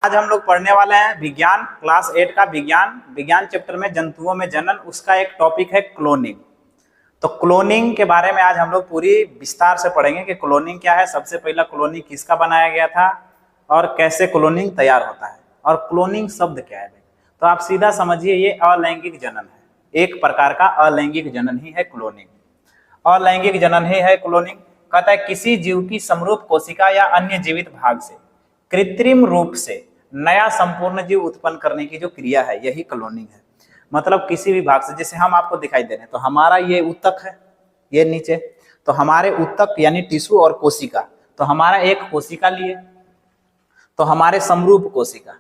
आज हम लोग पढ़ने वाले हैं विज्ञान क्लास 8 का विज्ञान चैप्टर में जंतुओं में जनन, उसका एक टॉपिक है क्लोनिंग। तो क्लोनिंग के बारे में आज हम लोग पूरी विस्तार से पढ़ेंगे कि क्लोनिंग क्या है, सबसे पहला क्लोनिंग किसका बनाया गया था और कैसे क्लोनिंग तैयार होता है और क्लोनिंग शब्द क्या है। तो आप सीधा समझिए ये अलैंगिक जनन है, एक प्रकार का अलैंगिक जनन ही है क्लोनिंग। अलैंगिक जनन ही है क्लोनिंग। कहता है किसी जीव की समरूप कोशिका या अन्य जीवित भाग से कृत्रिम रूप से नया संपूर्ण जीव उत्पन्न करने की जो क्रिया है यही क्लोनिंग है। मतलब किसी भी भाग से, जैसे हम आपको दिखाई दे रहे हैं तो हमारा ये ऊतक है, ये नीचे, तो हमारे ऊतक यानी टिश्यू और कोशिका, तो हमारा एक कोशिका लिए तो हमारे समरूप कोशिका,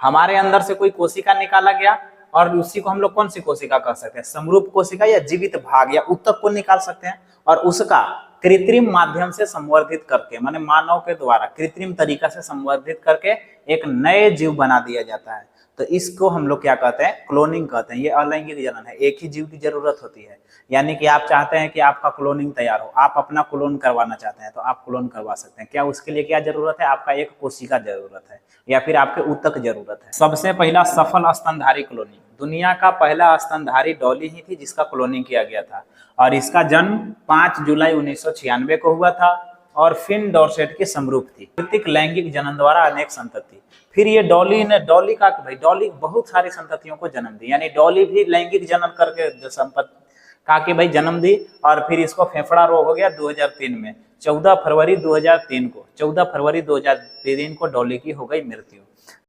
हमारे अंदर से कोई कोशिका निकाला गया और उसी को हम लोग कौन सी कोशिका कह सकते हैं, समरूप कोशिका या जीवित भाग या ऊतक को निकाल सकते हैं और उसका कृत्रिम माध्यम से संवर्धित करके, माने मानव के द्वारा कृत्रिम तरीका से संवर्धित करके एक नए जीव बना दिया जाता है। तो इसको हम लोग क्या कहते हैं, क्लोनिंग कहते हैं। ये अलैंगिक जनन है, एक ही जीव की जरूरत होती है। यानी कि आप चाहते हैं कि आपका क्लोनिंग तैयार हो, आप अपना क्लोन करवाना चाहते हैं तो आप क्लोन करवा सकते हैं। क्या उसके लिए क्या जरूरत है, आपका एक कोशिका जरूरत है या फिर आपके ऊतक जरूरत है। सबसे पहला सफल स्तनधारी क्लोनिंग, दुनिया का पहला स्तनधारी डॉली ही थी जिसका क्लोनिंग किया गया था और इसका जन्म 5 जुलाई 1996 को हुआ था और फिन डॉर्सेट की समरूप थी। प्राकृतिक लैंगिक जनन द्वारा अनेक संतति। फिर ये डॉली का भाई डॉली बहुत सारी संततियों को जन्म दी, यानी डॉली भी लैंगिक जनन करके का कि भाई जन्म दी और फिर इसको फेफड़ा रोग हो गया 2003 में। 14 फरवरी 2003 को डॉली की हो गई मृत्यु।